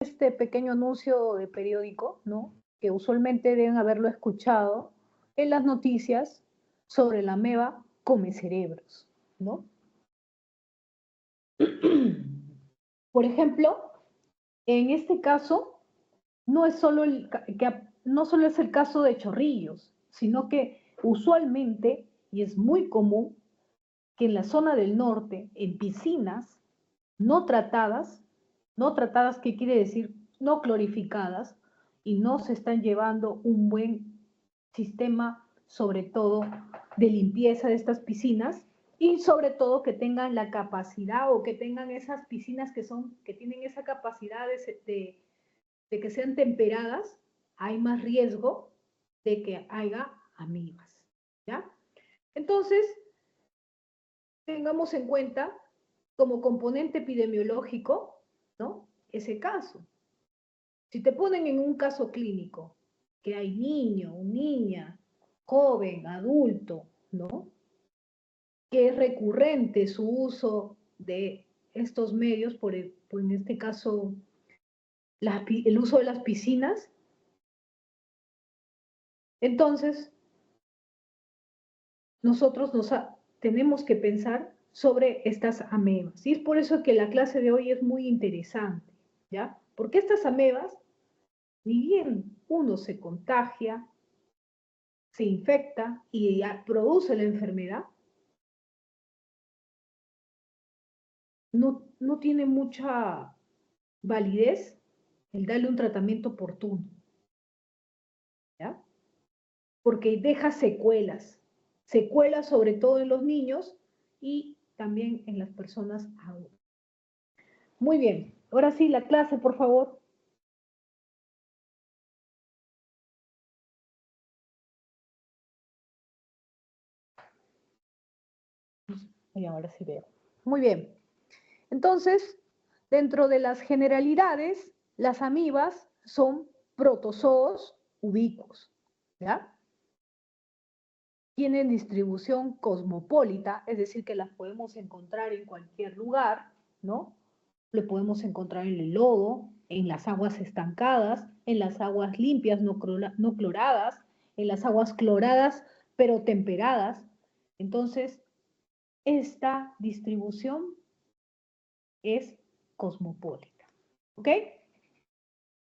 este pequeño anuncio de periódico, ¿no? Que usualmente deben haberlo escuchado en las noticias sobre la ameba come cerebros, ¿no? Por ejemplo, en este caso, no es solo no solo es el caso de Chorrillos, sino que usualmente, y es muy común, que en la zona del norte, en piscinas no tratadas, ¿qué quiere decir? No clorificadas, y no se están llevando un buen sistema, sobre todo, de limpieza de estas piscinas, y sobre todo que tengan la capacidad o que tengan esas piscinas que tienen esa capacidad de que sean temperadas, hay más riesgo de que haya amebas, ¿ya? Entonces, tengamos en cuenta como componente epidemiológico, ¿no? Ese caso. Si te ponen en un caso clínico, que hay niño, niña, joven, adulto, ¿no? Que es recurrente su uso de estos medios, por en este caso, el uso de las piscinas, entonces nosotros tenemos que pensar sobre estas amebas. Y es por eso que la clase de hoy es muy interesante, ¿ya? Porque estas amebas, ni bien uno se contagia, se infecta y produce la enfermedad, no tiene mucha validez el darle un tratamiento oportuno, ¿ya? Porque deja secuelas, secuelas sobre todo en los niños y también en las personas adultas. Muy bien, ahora sí, la clase, por favor. Y ahora sí veo. Muy bien. Entonces, dentro de las generalidades, las amibas son protozoos ubicuos, ¿ya? Tienen distribución cosmopolita, es decir, que las podemos encontrar en cualquier lugar, ¿no? Lo podemos encontrar en el lodo, en las aguas estancadas, en las aguas limpias no cloradas, en las aguas cloradas pero temperadas. Entonces, esta distribución es cosmopolita, ¿ok?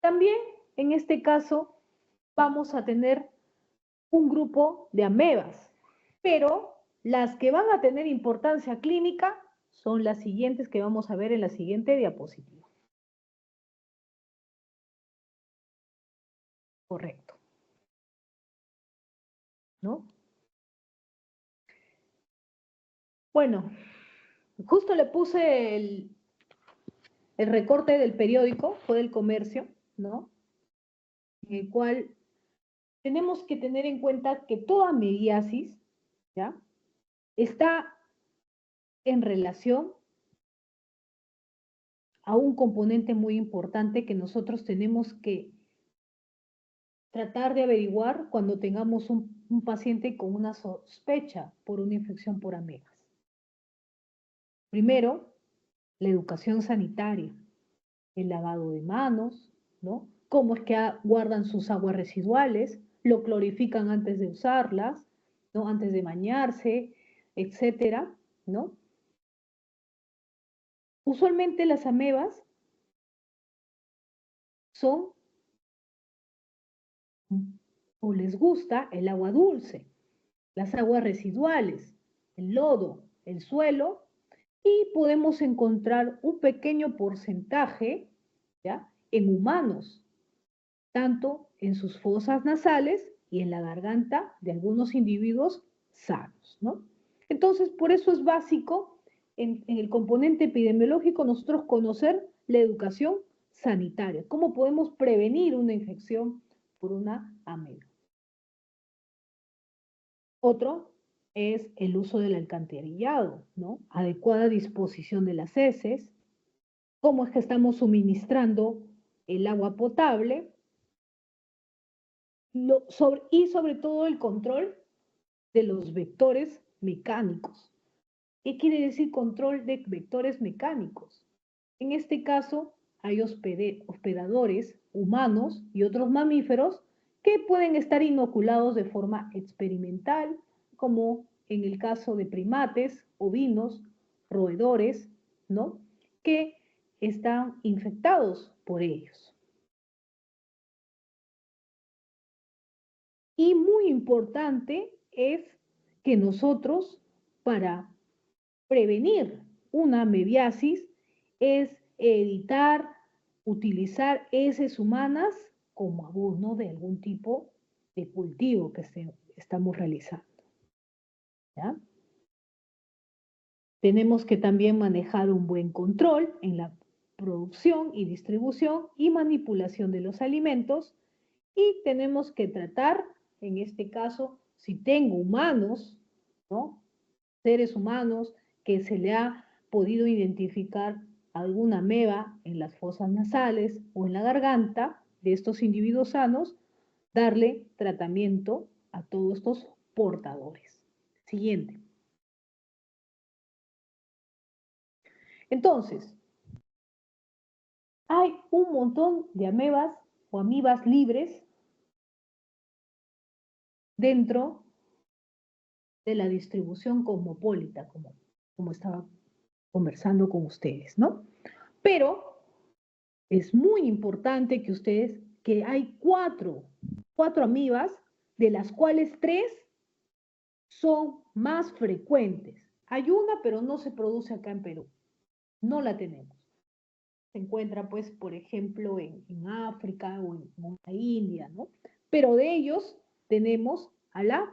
También, en este caso, vamos a tener un grupo de amebas, pero las que van a tener importancia clínica son las siguientes que vamos a ver en la siguiente diapositiva. Correcto. ¿No? Bueno, justo le puse el recorte del periódico, fue del Comercio, ¿no? En el cual tenemos que tener en cuenta que toda mediasis, ¿ya? Está en relación a un componente muy importante que nosotros tenemos que tratar de averiguar cuando tengamos un paciente con una sospecha por una infección por amebas. Primero, la educación sanitaria, el lavado de manos, ¿no? Cómo es que guardan sus aguas residuales, lo clorifican antes de usarlas, ¿no? Antes de bañarse, etcétera, ¿no? Usualmente las amebas son o les gusta el agua dulce, las aguas residuales, el lodo, el suelo, y podemos encontrar un pequeño porcentaje, ¿ya? En humanos, tanto en sus fosas nasales y en la garganta de algunos individuos sanos, ¿no? Entonces, por eso es básico en el componente epidemiológico nosotros conocer la educación sanitaria, cómo podemos prevenir una infección por una ameba. Otro es el uso del alcantarillado, ¿no? Adecuada disposición de las heces, cómo es que estamos suministrando el agua potable y sobre todo el control de los vectores mecánicos. ¿Qué quiere decir control de vectores mecánicos? En este caso, hay hospedadores humanos y otros mamíferos que pueden estar inoculados de forma experimental, como en el caso de primates, ovinos, roedores, ¿no? Que están infectados por ellos. Y muy importante es que nosotros, para prevenir una amebiasis, es evitar utilizar heces humanas como abono de algún tipo de cultivo que estamos realizando, ¿ya? Tenemos que también manejar un buen control en la producción y distribución y manipulación de los alimentos, y tenemos que tratar, en este caso, si tengo humanos, ¿no? Seres humanos que se le ha podido identificar alguna ameba en las fosas nasales o en la garganta de estos individuos sanos, darle tratamiento a todos estos portadores. Siguiente. Entonces, hay un montón de amebas o amibas libres dentro de la distribución cosmopolita, como estaba conversando con ustedes, ¿no? Pero es muy importante que ustedes, que hay cuatro amibas, de las cuales 3 son más frecuentes. Hay una, pero no se produce acá en Perú. No la tenemos. Se encuentra, pues, por ejemplo, en África o en la India, ¿no? Pero de ellos tenemos a la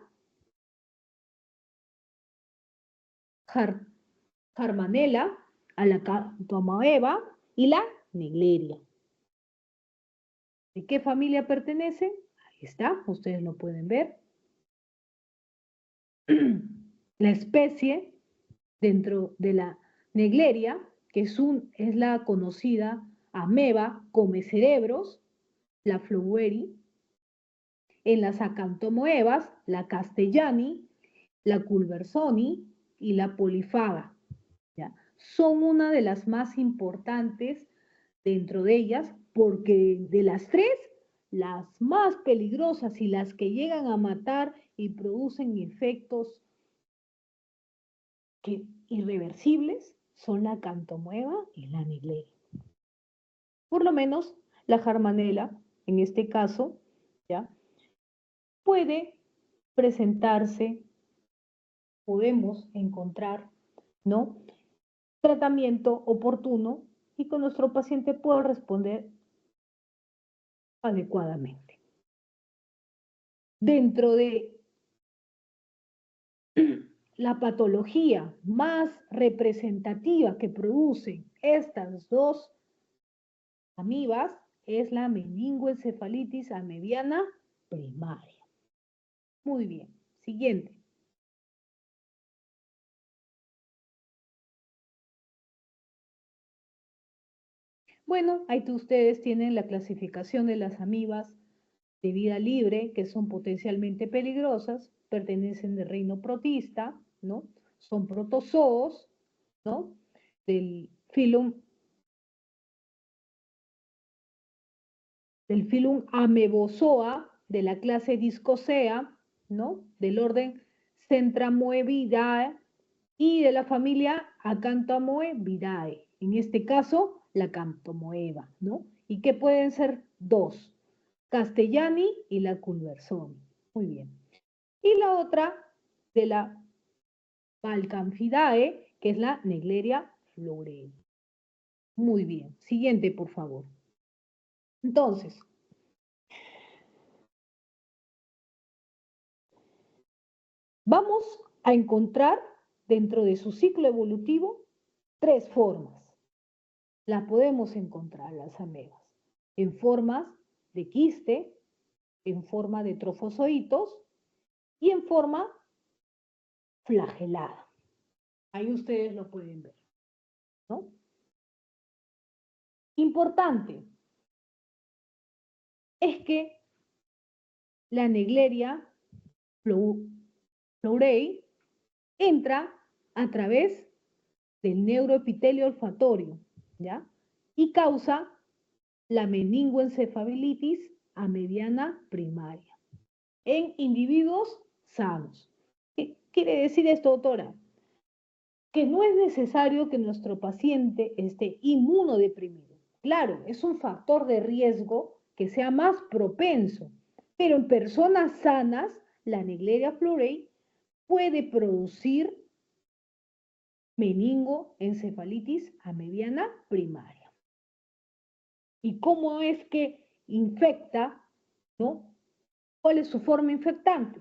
Jarmanella, a la Cantomoeba y la Nigleria. ¿De qué familia pertenecen? Ahí está, ustedes lo pueden ver. La especie dentro de la Nigleria, que es la conocida ameba come cerebros, la Floweri. En las acantomoebas, la Castellani, la Culversoni y la Polifaga, ¿ya? Son una de las más importantes dentro de ellas, porque de las 3, las más peligrosas y las que llegan a matar y producen efectos irreversibles son la Cantomoeba y la Nigleria. Por lo menos la Jarmanella, en este caso, ¿ya? Puede presentarse, podemos encontrar, ¿no? Tratamiento oportuno y que nuestro paciente pueda responder adecuadamente. Dentro de la patología más representativa que producen estas 2 amibas es la meningoencefalitis amebiana primaria. Muy bien, siguiente. Bueno, ahí ustedes tienen la clasificación de las amibas de vida libre, que son potencialmente peligrosas, pertenecen del reino protista, ¿no? Son protozoos, ¿no? Del filum Amebozoa, de la clase Discosea, ¿no? Del orden Centramoebidae y de la familia Acanthamoebidae. En este caso, la Cantomoeba, ¿no? ¿Y qué pueden ser 2? Castellani y la Culversoni. Muy bien. Y la otra de la Balcanfidae, que es la Negleria florei. Muy bien. Siguiente, por favor. Entonces, vamos a encontrar dentro de su ciclo evolutivo 3 formas. Las podemos encontrar, las amebas, en formas de quiste, en forma de trofozoitos y en forma flagelada. Ahí ustedes lo pueden ver, ¿no? Importante es que la Negleria florei entra a través del neuroepitelio olfatorio, ¿ya? Y causa la meningoencefalitis a mediana primaria en individuos sanos. ¿Qué quiere decir esto, doctora? Que no es necesario que nuestro paciente esté inmunodeprimido. Claro, es un factor de riesgo que sea más propenso, pero en personas sanas, la Naegleria florei puede producir meningoencefalitis a mediana primaria. ¿Y cómo es que infecta, no? ¿Cuál es su forma infectante?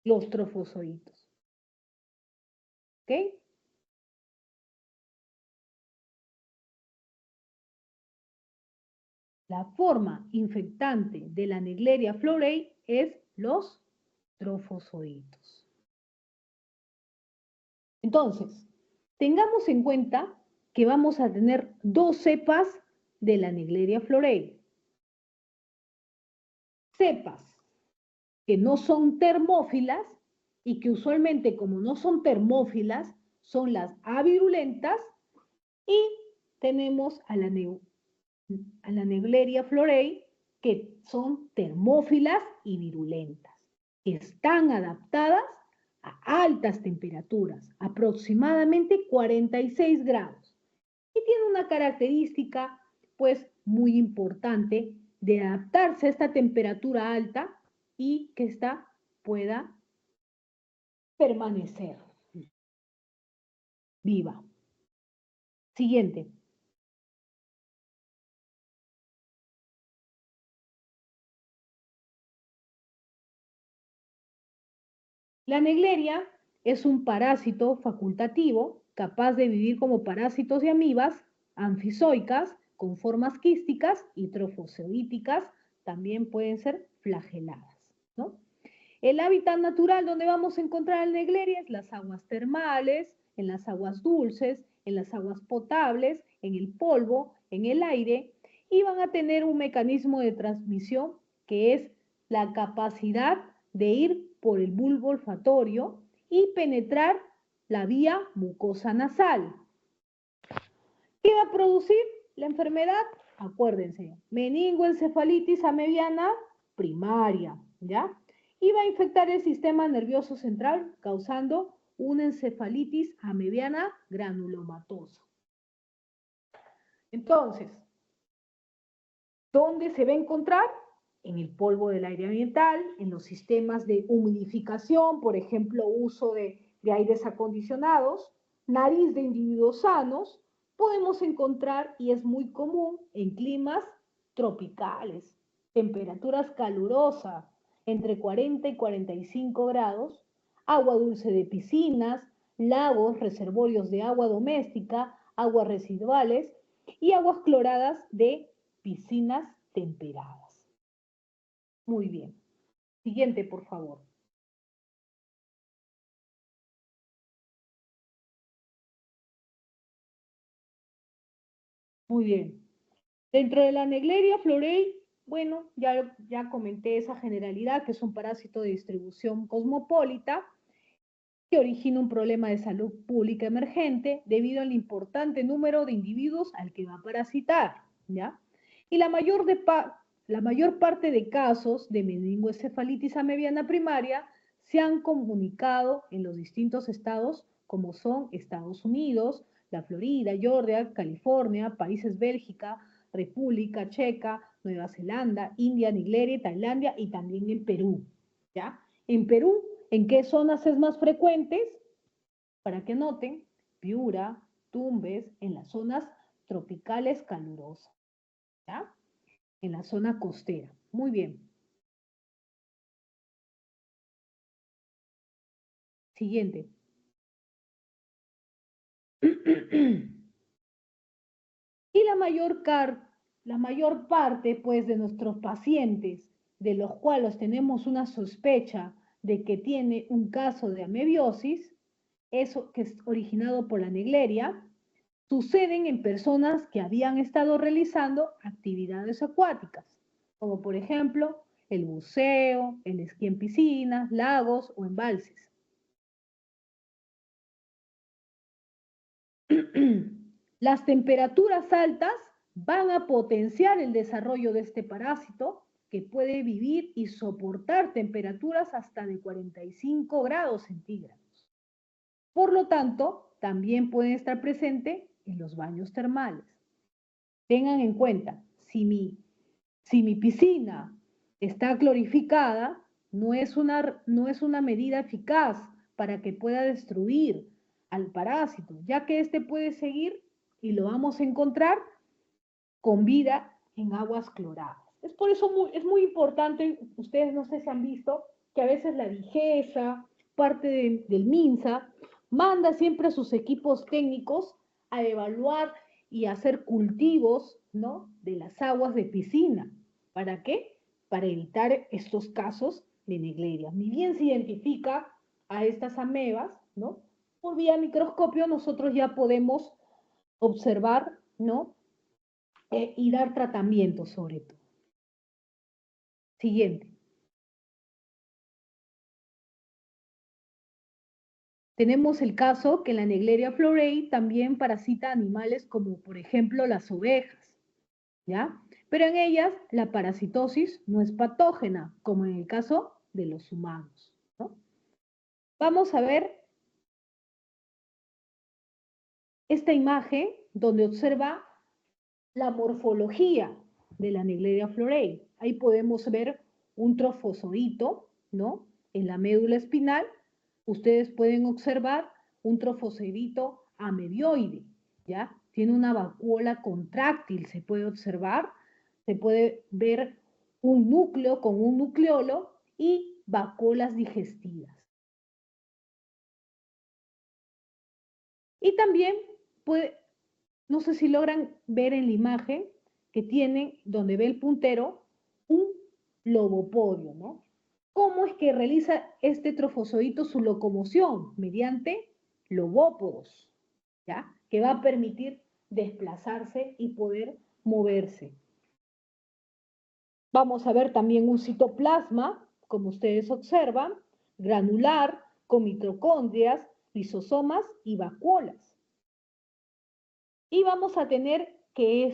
Los trofozoitos. ¿Ok? La forma infectante de la Naegleria florei es los trofozoitos. Entonces, tengamos en cuenta que vamos a tener dos cepas de la Naegleria florei. Cepas que no son termófilas y que usualmente, como no son termófilas, son las avirulentas, y tenemos a la Naegleria florei, que son termófilas y virulentas, que están adaptadas a altas temperaturas, aproximadamente 46 grados, y tiene una característica, pues, muy importante de adaptarse a esta temperatura alta y que ésta pueda permanecer viva. Siguiente. La Naegleria es un parásito facultativo capaz de vivir como parásitos de amibas anfizoicas con formas quísticas y trofozoíticas, también pueden ser flageladas, ¿no? El hábitat natural donde vamos a encontrar la Naegleria es las aguas termales, en las aguas dulces, en las aguas potables, en el polvo, en el aire, y van a tener un mecanismo de transmisión que es la capacidad de ir por el bulbo olfatorio y penetrar la vía mucosa nasal. ¿Qué va a producir la enfermedad? Acuérdense, meningoencefalitis a mediana primaria, ¿ya? Y va a infectar el sistema nervioso central, causando una encefalitis a mediana granulomatosa. Entonces, ¿dónde se va a encontrar? En el polvo del aire ambiental, en los sistemas de humidificación, por ejemplo, uso de aires acondicionados, nariz de individuos sanos, podemos encontrar, y es muy común, en climas tropicales, temperaturas calurosas, entre 40 y 45 grados, agua dulce de piscinas, lagos, reservorios de agua doméstica, aguas residuales y aguas cloradas de piscinas temperadas. Muy bien. Siguiente, por favor. Muy bien. Dentro de la Naegleria florei, bueno, ya comenté esa generalidad, que es un parásito de distribución cosmopolita, que origina un problema de salud pública emergente debido al importante número de individuos al que va a parasitar, ¿ya? Y la mayor parte de casos de meningoencefalitis a mediana primaria se han comunicado en los distintos estados, como son Estados Unidos, la Florida, Georgia, California, países Bélgica, República Checa, Nueva Zelanda, India, Nigeria, Tailandia y también en Perú, ¿ya? En Perú, ¿en qué zonas es más frecuentes? Para que noten, Piura, Tumbes, en las zonas tropicales calurosas, ¿ya? En la zona costera. Muy bien. Siguiente. Y la mayor parte, pues, de nuestros pacientes, de los cuales tenemos una sospecha de que tiene un caso de amebiosis, eso que es originado por la Naegleria, suceden en personas que habían estado realizando actividades acuáticas, como por ejemplo el buceo, el esquí en piscinas, lagos o embalses. Las temperaturas altas van a potenciar el desarrollo de este parásito que puede vivir y soportar temperaturas hasta de 45 grados centígrados. Por lo tanto, también pueden estar presentes en los baños termales. Tengan en cuenta, si mi piscina está clorificada, no es una medida eficaz para que pueda destruir al parásito, ya que este puede seguir y lo vamos a encontrar con vida en aguas cloradas. Es por eso es muy importante, ustedes no sé si han visto, que a veces la DIGESA, parte del MINSA, manda siempre a sus equipos técnicos a evaluar y hacer cultivos, ¿no?, de las aguas de piscina. ¿Para qué? Para evitar estos casos de Naegleria. Ni bien se identifica a estas amebas, ¿no?, por vía microscopio nosotros ya podemos observar, ¿no?, y dar tratamiento sobre todo. Siguiente. Tenemos el caso que la Naegleria floreei también parasita animales como por ejemplo las ovejas, ¿ya? Pero en ellas la parasitosis no es patógena, como en el caso de los humanos, ¿no? Vamos a ver esta imagen donde observa la morfología de la Naegleria floreei. Ahí podemos ver un trofozoito, ¿no?, en la médula espinal. Ustedes pueden observar un trofozoito amebioide, ¿ya? Tiene una vacuola contráctil, se puede observar, se puede ver un núcleo con un nucleolo y vacuolas digestivas. Y también no sé si logran ver en la imagen que tiene, donde ve el puntero, un lobopodio, ¿no? ¿Cómo es que realiza este trofozoito su locomoción? Mediante lobópodos, ¿ya?, que va a permitir desplazarse y poder moverse. Vamos a ver también un citoplasma, como ustedes observan, granular, con mitocondrias, lisosomas y vacuolas. Y vamos a tener que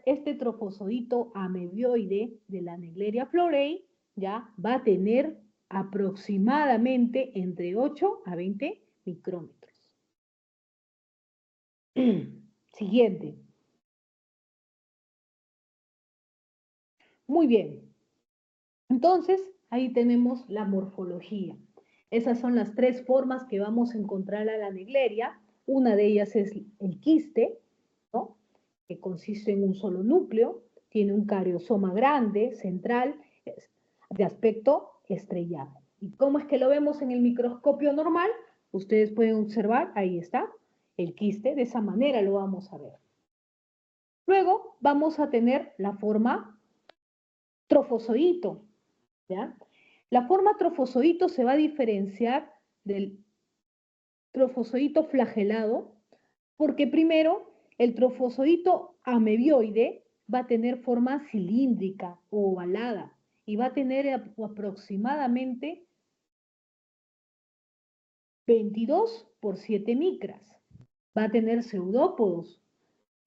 este trofozoito amebioide de la Naegleria floreei ya va a tener aproximadamente entre 8 a 20 micrómetros. Siguiente. Muy bien. Entonces, ahí tenemos la morfología. Esas son las tres formas que vamos a encontrar a la Naegleria. Una de ellas es el quiste, ¿no?, que consiste en un solo núcleo, tiene un cariosoma grande, central, de aspecto estrellado. ¿Y cómo es que lo vemos en el microscopio normal? Ustedes pueden observar, ahí está, el quiste, de esa manera lo vamos a ver. Luego vamos a tener la forma trofozoito, ¿ya? La forma trofozoito se va a diferenciar del trofozoito flagelado porque primero el trofozoito amebioide va a tener forma cilíndrica o ovalada y va a tener aproximadamente 22 por 7 micras. Va a tener pseudópodos,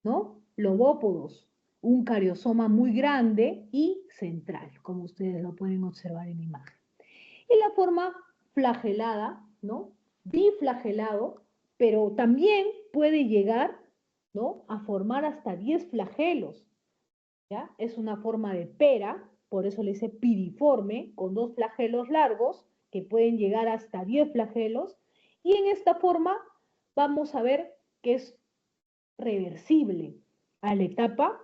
¿no?, lobópodos, un cariosoma muy grande y central, como ustedes lo pueden observar en la imagen. Y la forma flagelada, ¿no?, biflagelado, pero también puede llegar, ¿no?, a formar hasta 10 flagelos, ¿ya? Es una forma de pera, por eso le dice piriforme, con 2 flagelos largos, que pueden llegar hasta 10 flagelos, y en esta forma vamos a ver que es reversible a la etapa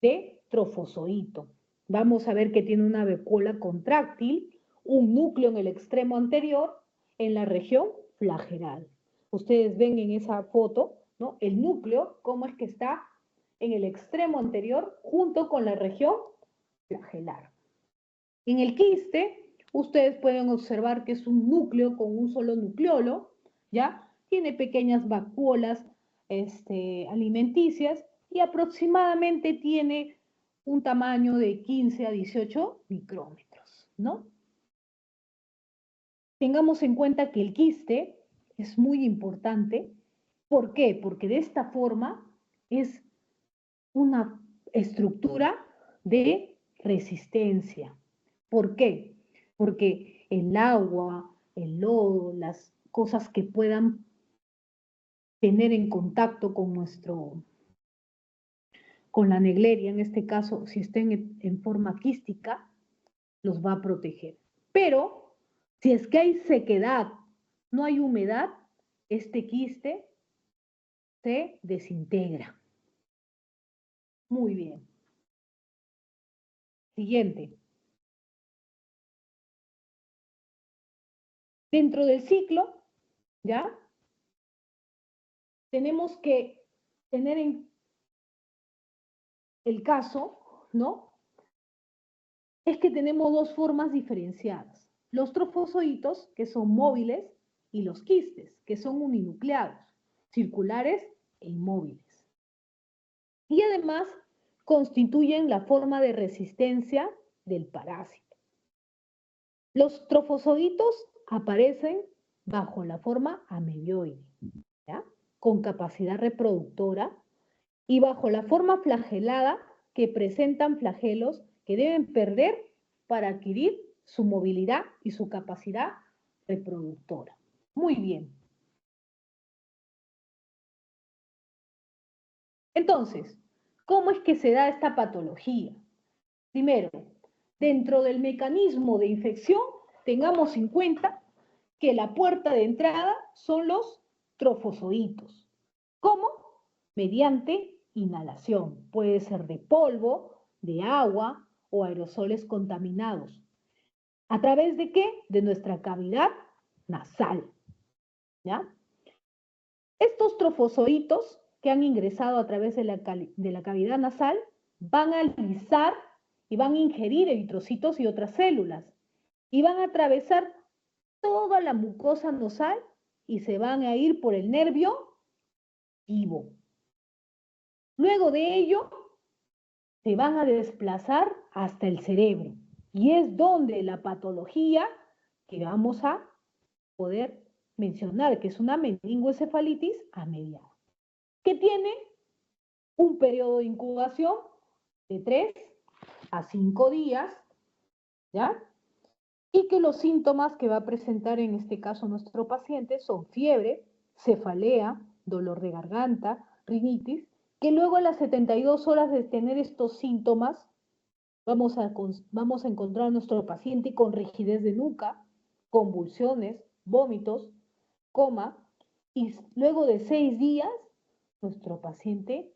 de trofozoito. Vamos a ver que tiene una vacuola contráctil, un núcleo en el extremo anterior, en la región flagelar. Ustedes ven en esa foto, ¿no?, el núcleo, cómo es que está en el extremo anterior, junto con la región flagelar. En el quiste, ustedes pueden observar que es un núcleo con un solo nucleolo, ¿ya? Tiene pequeñas vacuolas alimenticias y aproximadamente tiene un tamaño de 15 a 18 micrómetros, ¿no? Tengamos en cuenta que el quiste es muy importante. ¿Por qué? Porque de esta forma es una estructura de resistencia. ¿Por qué? Porque el agua, el lodo, las cosas que puedan tener en contacto con con la negleria, en este caso, si estén en forma quística, los va a proteger. Pero si es que hay sequedad, no hay humedad, este quiste se desintegra. Muy bien. Siguiente. Dentro del ciclo, ¿ya? Tenemos que tener en el caso, ¿no? Es que tenemos dos formas diferenciadas. Los trofozoitos, que son móviles, y los quistes, que son uninucleados, circulares e inmóviles. Y además constituyen la forma de resistencia del parásito. Los trofozoitos aparecen bajo la forma amebioide, ¿ya? Con capacidad reproductora, y bajo la forma flagelada, que presentan flagelos que deben perder para adquirir su movilidad y su capacidad reproductora. Muy bien. Entonces, ¿cómo es que se da esta patología? Primero, dentro del mecanismo de infección, tengamos en cuenta que la puerta de entrada son los trofozoitos. ¿Cómo? Mediante inhalación. Puede ser de polvo, de agua o aerosoles contaminados. ¿A través de qué? De nuestra cavidad nasal. ¿Ya? Estos trofozoitos que han ingresado a través de la cavidad nasal van a lisar y van a ingerir eritrocitos y otras células y van a atravesar toda la mucosa nasal y se van a ir por el nervio vivo. Luego de ello, se van a desplazar hasta el cerebro y es donde la patología que vamos a poder mencionar, que es una meningoencefalitis amediada, que tiene un periodo de incubación de 3 a 5 días, ¿ya? Y que los síntomas que va a presentar en este caso nuestro paciente son fiebre, cefalea, dolor de garganta, rinitis, que luego a las 72 horas de tener estos síntomas vamos a encontrar a nuestro paciente con rigidez de nuca, convulsiones, vómitos, coma, y luego de 6 días nuestro paciente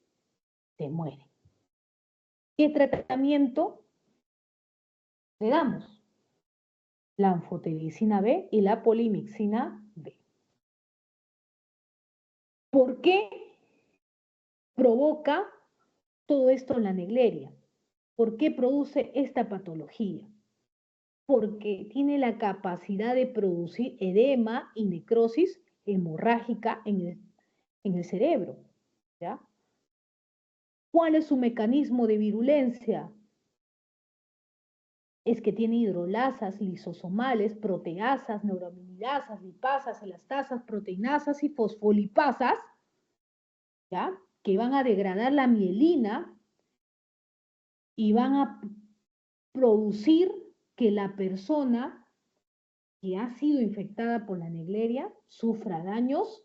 se muere. ¿Qué tratamiento le damos? La anfotericina B y la polimixina B. ¿Por qué provoca todo esto en la negleria? ¿Por qué produce esta patología? Porque tiene la capacidad de producir edema y necrosis hemorrágica en el cerebro, ¿ya? ¿Cuál es su mecanismo de virulencia? Es que tiene hidrolasas, lisosomales, proteasas, neuraminidasas, lipasas, elastasas, proteinasas y fosfolipasas, ¿ya? Que van a degradar la mielina y van a producir que la persona que ha sido infectada por la negleria sufra daños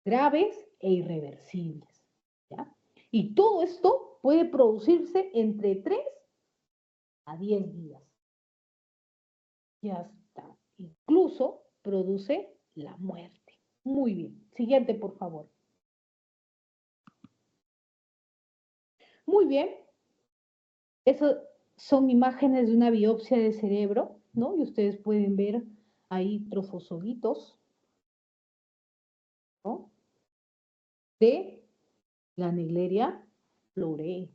graves e irreversibles, ¿ya? Y todo esto puede producirse entre 3 a 10 días. Ya está. Incluso produce la muerte. Muy bien. Siguiente, por favor. Muy bien. Esas son imágenes de una biopsia de cerebro, ¿no? Y ustedes pueden ver ahí trofozoitos, ¿no? De la Naegleria florea.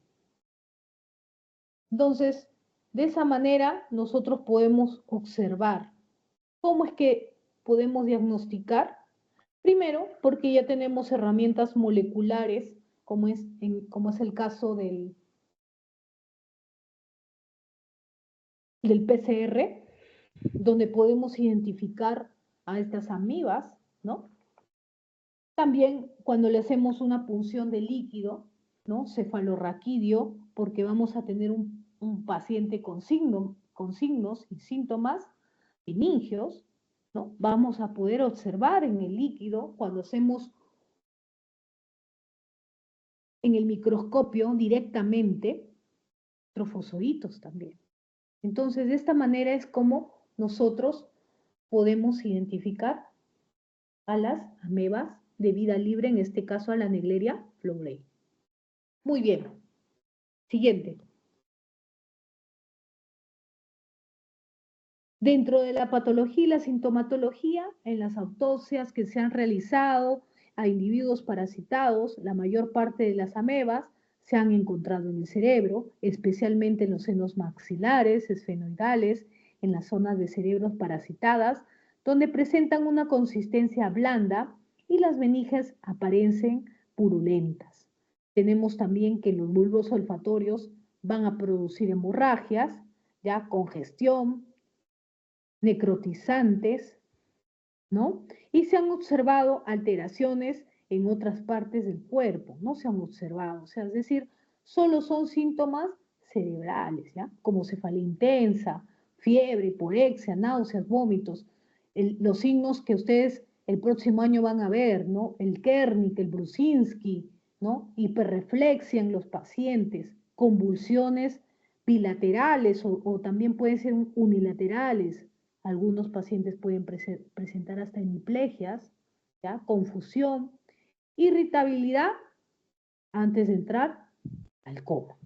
Entonces, de esa manera nosotros podemos observar cómo es que podemos diagnosticar. Primero, porque ya tenemos herramientas moleculares, como es el caso del PCR, donde podemos identificar a estas amibas, ¿no? También cuando le hacemos una punción de líquido, ¿no? Cefalorraquídeo, porque vamos a tener un paciente con signos y síntomas meningios, ¿no? Vamos a poder observar en el líquido cuando hacemos en el microscopio directamente trofozoitos también. Entonces, de esta manera es como nosotros podemos identificar a las amebas de vida libre, en este caso a la Naegleria florei. Muy bien. Siguiente. Dentro de la patología y la sintomatología, en las autopsias que se han realizado a individuos parasitados, la mayor parte de las amebas se han encontrado en el cerebro, especialmente en los senos maxilares, esfenoidales, en las zonas de cerebros parasitadas, donde presentan una consistencia blanda y las meninges aparecen purulentas. Tenemos también que los bulbos olfatorios van a producir hemorragias, ya congestión, necrotizantes, ¿no? Y se han observado alteraciones en otras partes del cuerpo, no se han observado, o sea, es decir, solo son síntomas cerebrales, ¿ya? Como cefalea intensa, fiebre, hiporexia, náuseas, vómitos, los signos que ustedes el próximo año van a ver, ¿no? El Kernick, el Brusinski, ¿no? Hiperreflexia en los pacientes, convulsiones bilaterales o también pueden ser unilaterales. Algunos pacientes pueden presentar hasta hemiplegias, ¿ya? Confusión, irritabilidad antes de entrar al coma.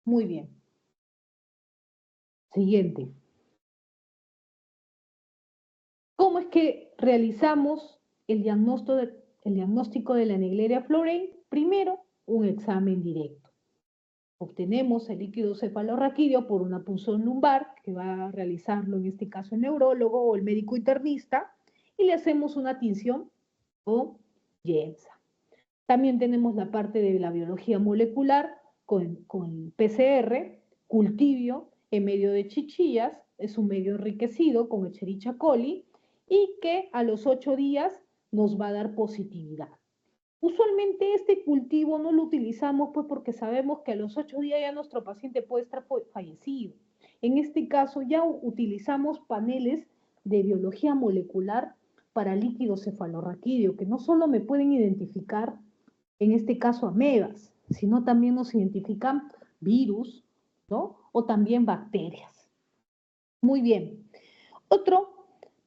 Muy bien. Siguiente. ¿Cómo es que realizamos el diagnóstico de la Naegleria florei? Primero, un examen directo. Obtenemos el líquido cefalorraquídeo por una punción lumbar, que va a realizarlo en este caso el neurólogo o el médico internista, y le hacemos una tinción con Yensa. También tenemos la parte de la biología molecular con PCR, cultivio en medio de chichillas, es un medio enriquecido con Escherichia coli y que a los 8 días nos va a dar positividad. Usualmente este cultivo no lo utilizamos pues porque sabemos que a los 8 días ya nuestro paciente puede estar fallecido. En este caso ya utilizamos paneles de biología molecular para líquido cefalorraquídeo, que no solo me pueden identificar, en este caso amebas, sino también nos identifican virus, ¿no? O también bacterias. Muy bien. Otra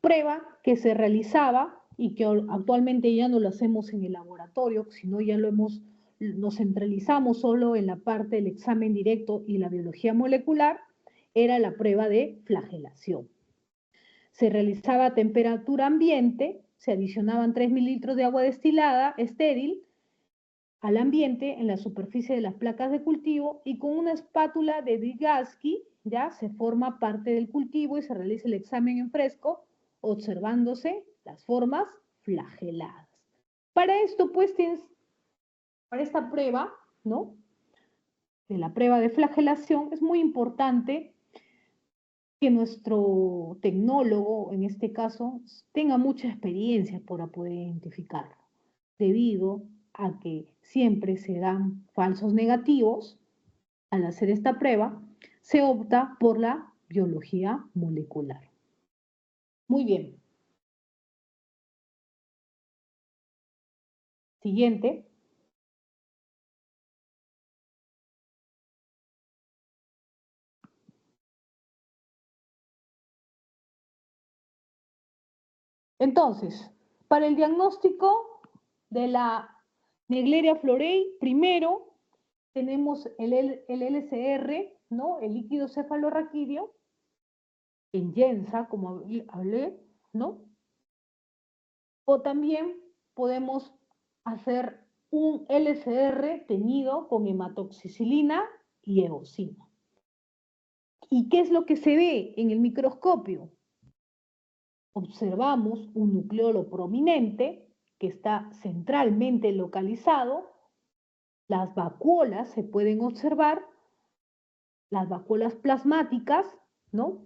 prueba que se realizaba y que actualmente ya no lo hacemos en el laboratorio, sino ya nos centralizamos solo en la parte del examen directo y la biología molecular, era la prueba de flagelación. Se realizaba a temperatura ambiente, se adicionaban 3 mililitros de agua destilada estéril al ambiente en la superficie de las placas de cultivo y con una espátula de Vygotsky ya se forma parte del cultivo y se realiza el examen en fresco observándose las formas flageladas. Para esto, pues, para esta prueba, ¿no? De la prueba de flagelación, es muy importante que nuestro tecnólogo, en este caso, tenga mucha experiencia para poder identificarlo, debido a que siempre se dan falsos negativos. Al hacer esta prueba, se opta por la biología molecular. Muy bien. Siguiente. Entonces, para el diagnóstico de la Naegleria florei, primero tenemos el LCR, ¿no? El líquido cefalorraquídeo, en Yensa, como hablé, ¿no? O también podemos hacer un LCR teñido con hematoxicilina y eosina. ¿Y qué es lo que se ve en el microscopio? Observamos un nucleolo prominente que está centralmente localizado. Las vacuolas se pueden observar, las vacuolas plasmáticas, ¿no?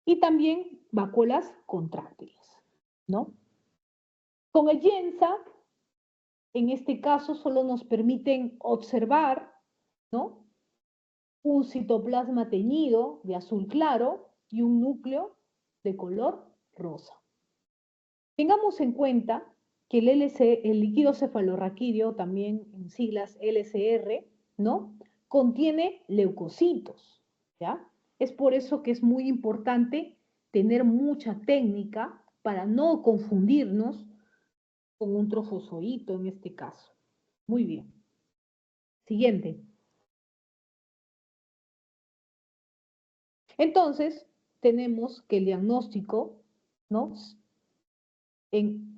Y también vacuolas contráctiles, ¿no? Con el Yensa En este caso solo nos permiten observar, ¿no?, un citoplasma teñido de azul claro y un núcleo de color rosa. Tengamos en cuenta que el líquido cefalorraquídeo, también en siglas LCR, ¿no?, contiene leucocitos, ¿ya? Es por eso que es muy importante tener mucha técnica para no confundirnos con un trofozoito en este caso. Muy bien. Siguiente. Entonces, tenemos que el diagnóstico, ¿no?,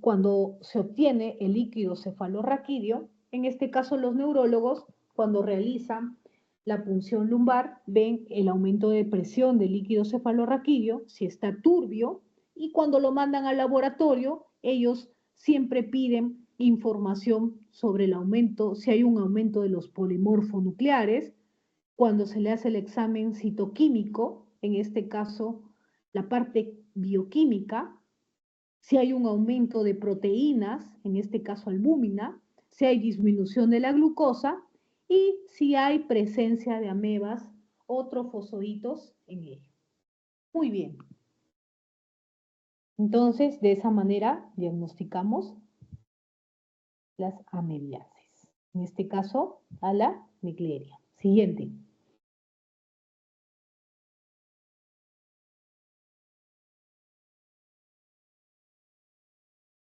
cuando se obtiene el líquido cefalorraquídeo, en este caso los neurólogos, cuando realizan la punción lumbar, ven el aumento de presión del líquido cefalorraquídeo, si está turbio, y cuando lo mandan al laboratorio, ellos siempre piden información sobre el aumento, si hay un aumento de los polimorfonucleares, cuando se le hace el examen citoquímico, en este caso la parte bioquímica, si hay un aumento de proteínas, en este caso albúmina, si hay disminución de la glucosa y si hay presencia de amebas o trofosoditos en ello. Muy bien. Entonces, de esa manera diagnosticamos las amebiasis. En este caso, a la Naegleria. Siguiente.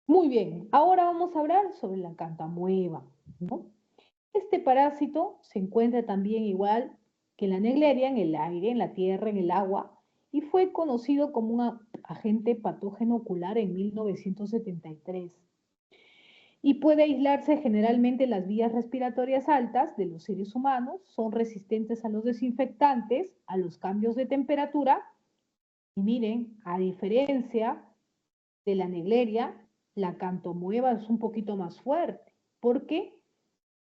Muy bien, ahora vamos a hablar sobre la cantamueva, ¿no? Este parásito se encuentra también igual que la Naegleria en el aire, en la tierra, en el agua, y fue conocido como un agente patógeno ocular en 1973. Y puede aislarse generalmente en las vías respiratorias altas de los seres humanos, son resistentes a los desinfectantes, a los cambios de temperatura, y miren, a diferencia de la Naegleria, la cantamueva es un poquito más fuerte, porque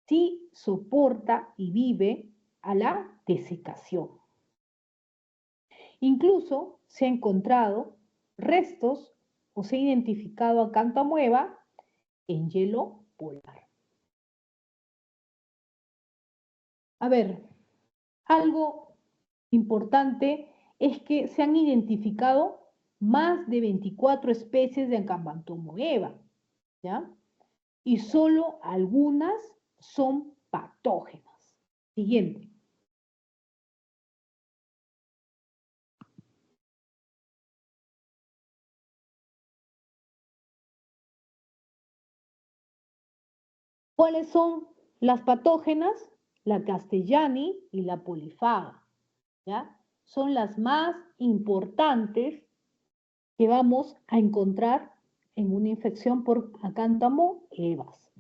sí soporta y vive a la desecación. Incluso se ha encontrado restos o se ha identificado a cantamueva en hielo polar. A ver, algo importante es que se han identificado más de 24 especies de cantamueva, ¿ya? Y solo algunas son patógenas. Siguiente. ¿Cuáles son las patógenas? La castellani y la polifaga, ¿ya? Son las más importantes que vamos a encontrar en una infección por acántamoebas.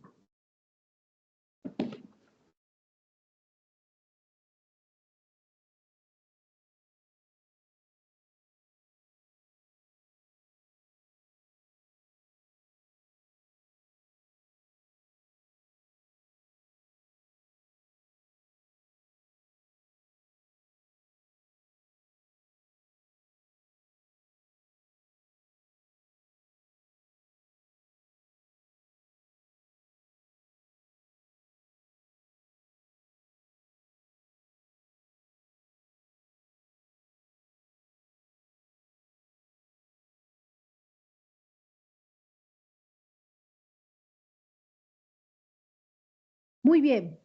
Muy bien.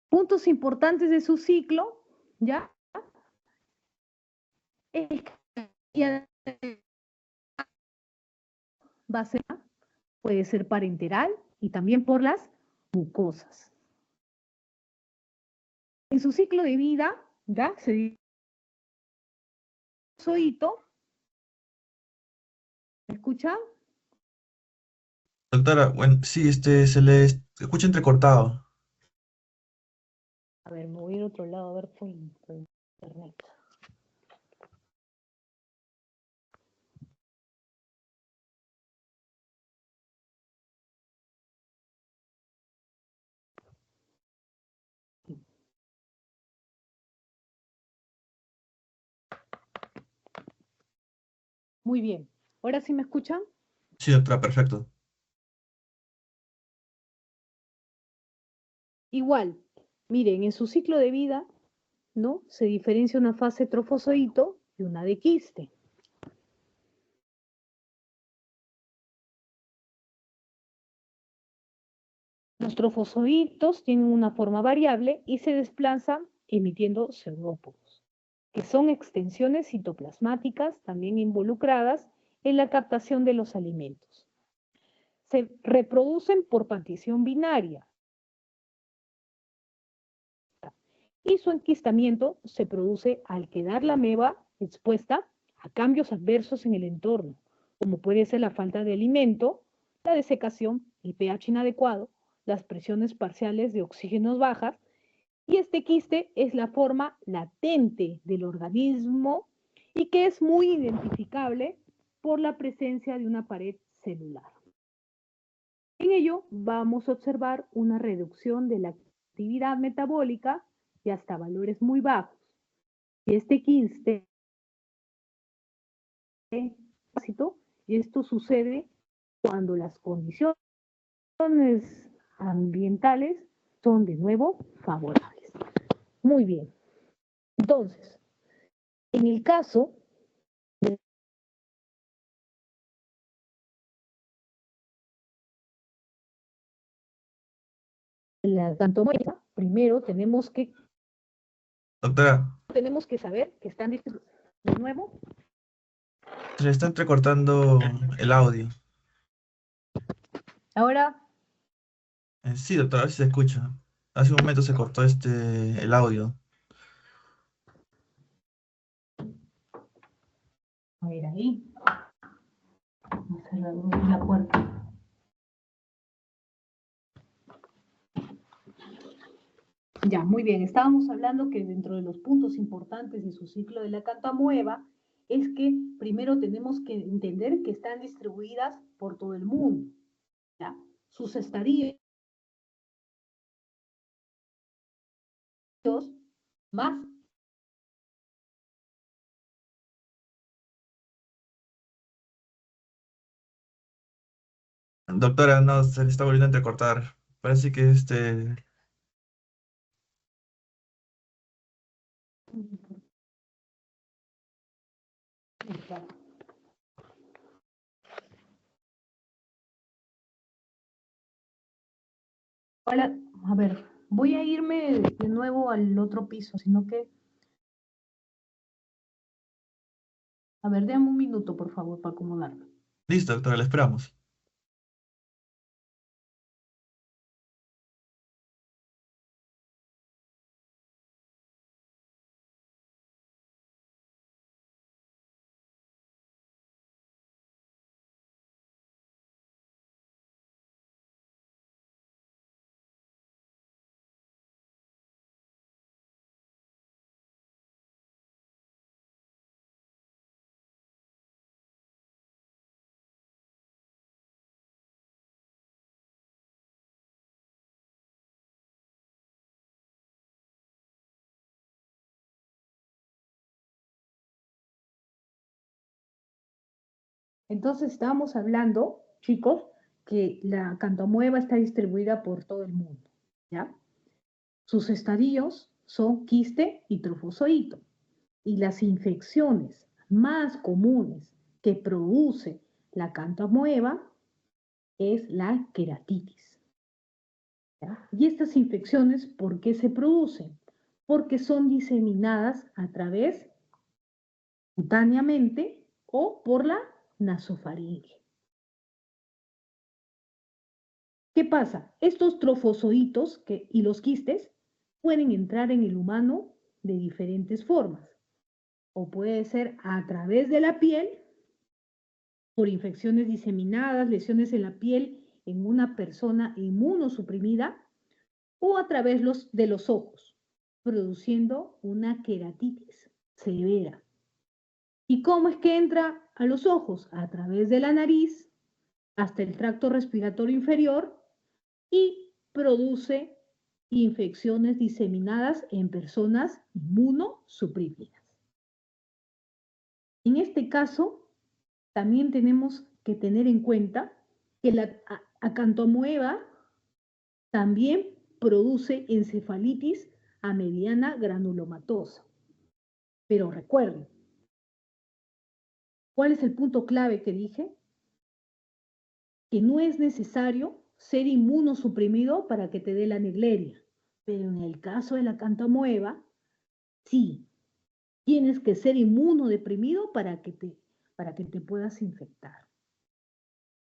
Puntos importantes de su ciclo, ¿ya? Es que va a ser, puede ser parenteral y también por las mucosas. En su ciclo de vida, ¿ya? Se dice ¿me escuchan? Doctora, bueno, sí, se le escucha entrecortado. A ver, me voy a ir a otro lado a ver por internet. Muy bien. ¿Ahora sí me escuchan? Sí, doctora, perfecto. Igual, miren, en su ciclo de vida, ¿no? Se diferencia una fase trofozoito y una de quiste. Los trofozoitos tienen una forma variable y se desplazan emitiendo pseudópodos, que son extensiones citoplasmáticas también involucradas en la captación de los alimentos. Se reproducen por partición binaria y su enquistamiento se produce al quedar la ameba expuesta a cambios adversos en el entorno, como puede ser la falta de alimento, la desecación, el pH inadecuado, las presiones parciales de oxígenos bajas, y este quiste es la forma latente del organismo y que es muy identificable por la presencia de una pared celular. En ello vamos a observar una reducción de la actividad metabólica y hasta valores muy bajos. Y este quiste, y esto sucede cuando las condiciones ambientales son de nuevo favorables. Muy bien. Entonces, en el caso de la cantomoeba, primero Doctora, tenemos que saber que están distribuidos. De nuevo, se le está entrecortando el audio. ahora, Sí, doctora, a ver si se escucha. Hace un momento se cortó el audio. a ver ahí, vamos a abrir la puerta. Ya, muy bien. Estábamos hablando que dentro de los puntos importantes de su ciclo de la cantoamueva es que primero tenemos que entender que están distribuidas por todo el mundo, ¿ya? Sus estadios más. Doctora, no, se le está volviendo a entrecortar. Parece que Hola, a ver, voy a irme de nuevo al otro piso, sino que, a ver, déjame un minuto, por favor, para acomodarme. Listo, doctora, le esperamos. Entonces, estábamos hablando, chicos, que la cantoamueva está distribuida por todo el mundo, ¿ya? Sus estadios son quiste y trofozoito. Y las infecciones más comunes que produce la cantoamueva es la queratitis, ¿ya? Y estas infecciones, ¿por qué se producen? Porque son diseminadas a través cutáneamente o por la nasofaringe. ¿Qué pasa? Estos trofozoitos y los quistes pueden entrar en el humano de diferentes formas. O puede ser a través de la piel, por infecciones diseminadas, lesiones en la piel en una persona inmunosuprimida, o a través de los ojos, produciendo una queratitis severa. ¿Y cómo es que entra a los ojos? A través de la nariz, hasta el tracto respiratorio inferior, y produce infecciones diseminadas en personas inmunosuprimidas. En este caso, también tenemos que tener en cuenta que la acantoamueva también produce encefalitis a mediana granulomatosa. Pero recuerden, ¿cuál es el punto clave que dije? Que no es necesario ser inmunosuprimido para que te dé la Naegleria. Pero en el caso de la cantamueva, sí, tienes que ser inmunodeprimido para que te puedas infectar.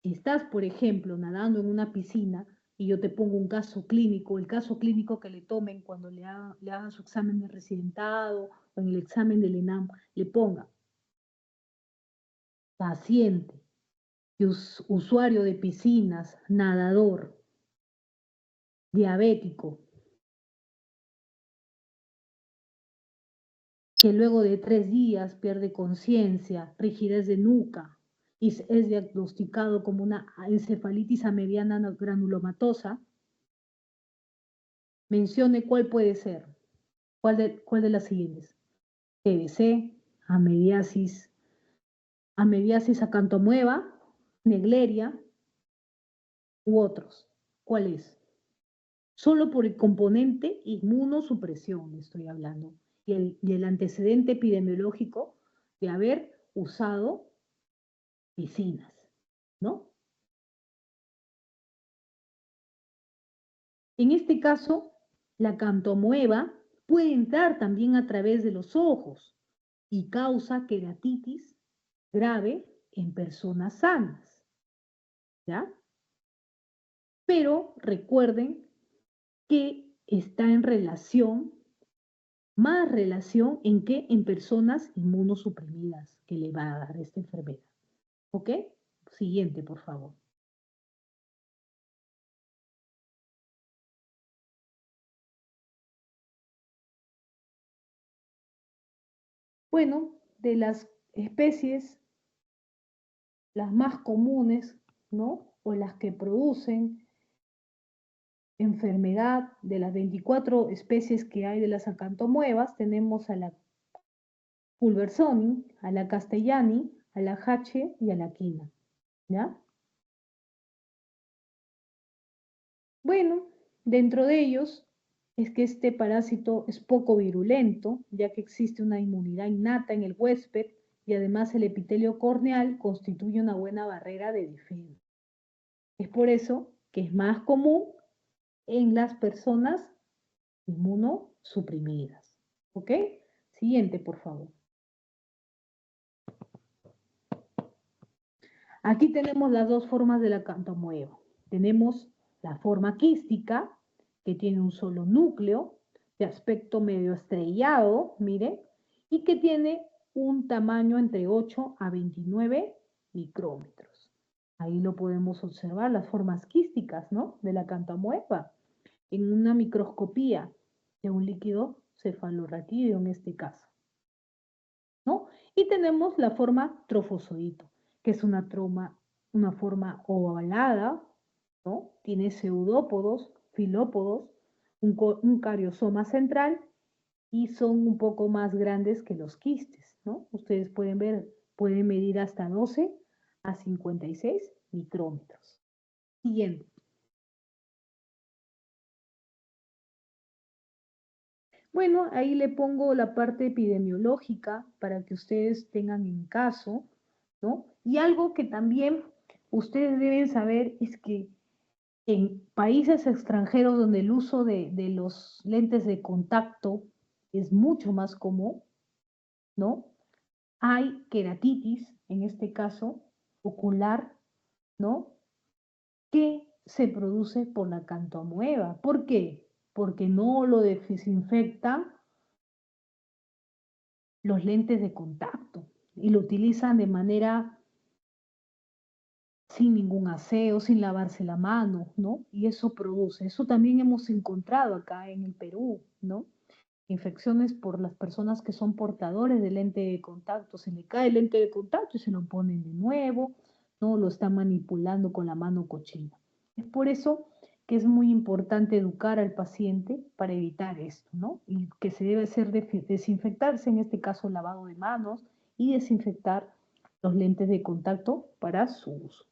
Si estás, por ejemplo, nadando en una piscina y yo te pongo un caso clínico, el caso clínico que le tomen cuando le hagan su examen de residentado o en el examen del ENAM, le ponga paciente, usuario de piscinas, nadador, diabético, que luego de 3 días pierde conciencia, rigidez de nuca y es diagnosticado como una encefalitis a mediana granulomatosa, mencione cuál puede ser, cuál de las siguientes. TBC, amediasis acantomueva, Naegleria u otros. ¿Cuál es? Solo por el componente inmunosupresión estoy hablando y el antecedente epidemiológico de haber usado piscinas, ¿no? En este caso, la cantomueva puede entrar también a través de los ojos y causa queratitis grave en personas sanas, ¿ya? Pero recuerden que está en relación, más relación en que en personas inmunosuprimidas que le va a dar esta enfermedad. ¿Ok? Siguiente, por favor. Bueno, de las especies, las más comunes, ¿no? O las que producen enfermedad, de las 24 especies que hay de las acantomuevas, tenemos a la Pulversoni, a la Castellani, a la Hache y a la Quina, ¿ya? Bueno, dentro de ellos es que este parásito es poco virulento, ya que existe una inmunidad innata en el huésped y además el epitelio corneal constituye una buena barrera de defensa. Es por eso que es más común en las personas inmunosuprimidas. ¿Ok? Siguiente, por favor. Aquí tenemos las dos formas de la cantomueva. Tenemos la forma quística, que tiene un solo núcleo, de aspecto medio estrellado, mire, y que tiene un tamaño entre 8 a 29 micrómetros. Ahí lo podemos observar, las formas quísticas, ¿no? De la cantomueva, en una microscopía de un líquido cefalorraquídeo en este caso, ¿no? Y tenemos la forma trofozoito, que es una forma ovalada, ¿no? Tiene pseudópodos, filópodos, un cariosoma central y son un poco más grandes que los quistes, ¿no? Ustedes pueden ver, pueden medir hasta 12 a 56 micrómetros. Siguiente. Bueno, ahí le pongo la parte epidemiológica para que ustedes tengan en caso, ¿no? Y algo que también ustedes deben saber es que en países extranjeros donde el uso de los lentes de contacto es mucho más común, ¿no? Hay queratitis, en este caso, ocular, ¿no? Que se produce por la cantomueva. ¿Por qué? Porque no lo desinfectan los lentes de contacto y lo utilizan de manera sin ningún aseo, sin lavarse la mano, ¿no? Y eso produce, eso también hemos encontrado acá en el Perú, ¿no? Infecciones por las personas que son portadores de lente de contacto, se le cae el lente de contacto y se lo ponen de nuevo, ¿no? Lo están manipulando con la mano cochina. Es por eso que es muy importante educar al paciente para evitar esto, ¿no? Y que se debe hacer desinfectarse, en este caso lavado de manos, y desinfectar los lentes de contacto para su uso.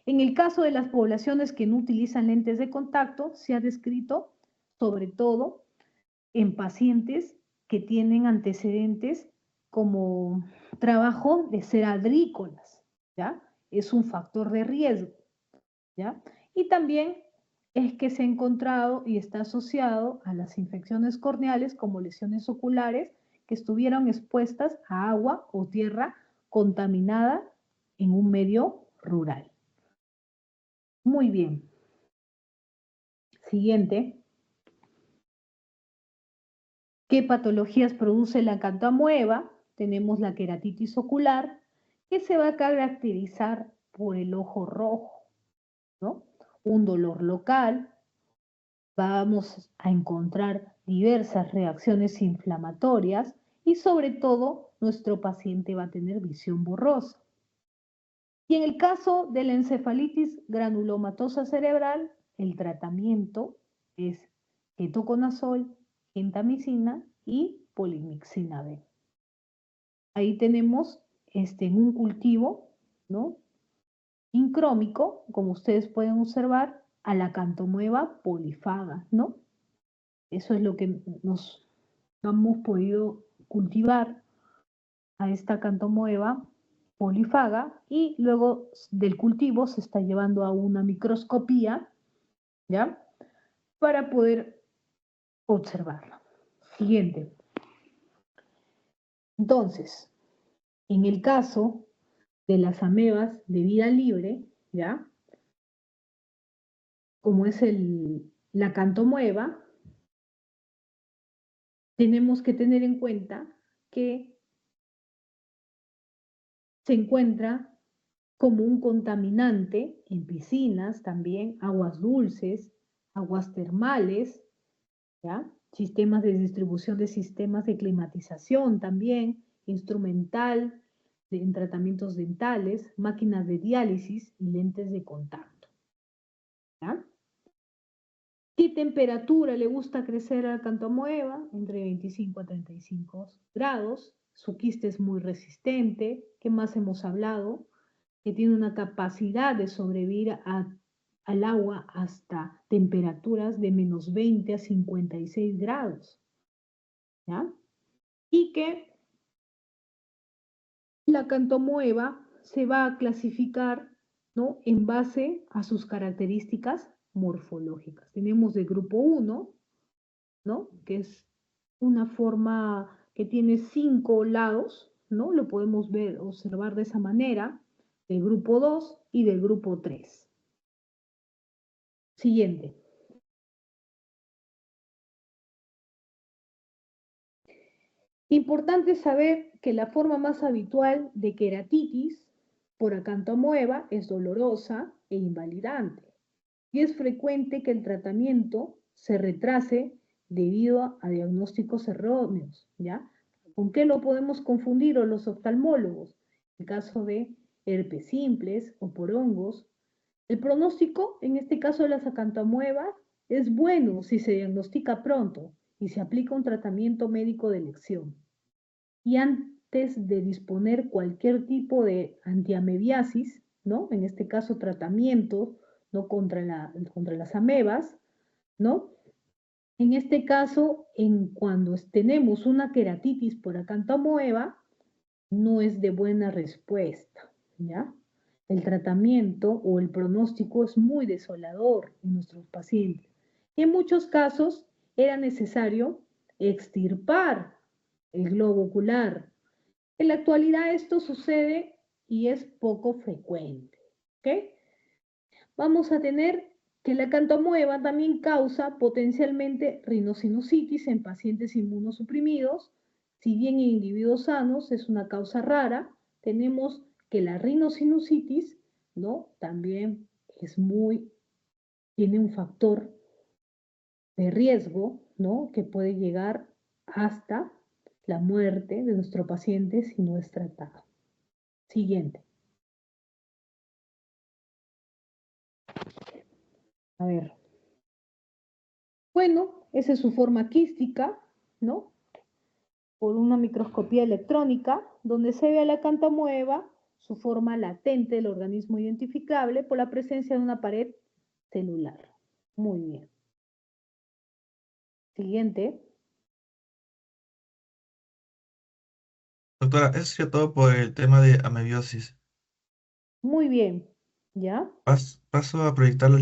En el caso de las poblaciones que no utilizan lentes de contacto, se ha descrito sobre todo en pacientes que tienen antecedentes como trabajo de ser agrícolas, ¿ya? Es un factor de riesgo, ¿ya? Y también es que se ha encontrado y está asociado a las infecciones corneales como lesiones oculares que estuvieron expuestas a agua o tierra contaminada en un medio rural. Muy bien. Siguiente. ¿Qué patologías produce la acantoamoeba? Tenemos la queratitis ocular, que se va a caracterizar por el ojo rojo, ¿no? Un dolor local. Vamos a encontrar diversas reacciones inflamatorias y sobre todo nuestro paciente va a tener visión borrosa. Y en el caso de la encefalitis granulomatosa cerebral, el tratamiento es ketoconazol, gentamicina y polymyxina B. Ahí tenemos en un cultivo, ¿no? Incrómico, como ustedes pueden observar, a la acantoamoeba polifaga, ¿no? Eso es lo que nos hemos podido cultivar a esta acantoamoeba polifaga y luego del cultivo se está llevando a una microscopía, ¿ya? Para poder observarla. Siguiente. Entonces, en el caso de las amebas de vida libre, ¿ya? Como es la acantoamoeba, tenemos que tener en cuenta que se encuentra como un contaminante en piscinas también, aguas dulces, aguas termales, ¿ya? Sistemas de distribución de sistemas de climatización también, instrumental en tratamientos dentales, máquinas de diálisis y lentes de contacto, ¿ya? ¿Qué temperatura le gusta crecer a la acantoamoeba? Entre 25 a 35 grados. Su quiste es muy resistente. ¿Qué más hemos hablado? Que tiene una capacidad de sobrevivir al agua hasta temperaturas de menos 20 a 56 grados, ¿ya? Y que la acantoamoeba se va a clasificar, ¿no? En base a sus características morfológicas. Tenemos de grupo 1, ¿no? Que es una forma que tiene 5 lados, ¿no? Lo podemos ver, observar de esa manera, del grupo 2 y del grupo 3. Siguiente. Importante saber que la forma más habitual de queratitis por acantoamoeba es dolorosa e invalidante. Y es frecuente que el tratamiento se retrase debido a diagnósticos erróneos, ¿ya? ¿Con qué lo podemos confundir los oftalmólogos? En el caso de herpes simples o por hongos. El pronóstico, en este caso de las acantoamoebas, es bueno si se diagnostica pronto y se aplica un tratamiento médico de elección. Y antes de disponer cualquier tipo de antiamebiasis, ¿no? En este caso tratamiento, ¿no? contra las amebas, ¿no? En este caso, cuando tenemos una queratitis por acantoamoeba, no es de buena respuesta, ¿ya? El tratamiento o el pronóstico es muy desolador en nuestros pacientes. En muchos casos era necesario extirpar el globo ocular. En la actualidad esto sucede y es poco frecuente, ¿ok? Vamos a tener que la acantoamoeba también causa potencialmente rinosinusitis en pacientes inmunosuprimidos. Si bien en individuos sanos es una causa rara, tenemos que la rinosinusitis, ¿no? También tiene un factor de riesgo, ¿no? Que puede llegar hasta la muerte de nuestro paciente si no es tratado. Siguiente. A ver. Bueno, esa es su forma quística, ¿no? Por una microscopía electrónica, donde se ve a la acantoamoeba su forma latente del organismo identificable por la presencia de una pared celular. Muy bien. Siguiente. Doctora, eso sería todo por el tema de amebiosis. Muy bien. ¿Ya? Paso a proyectarlo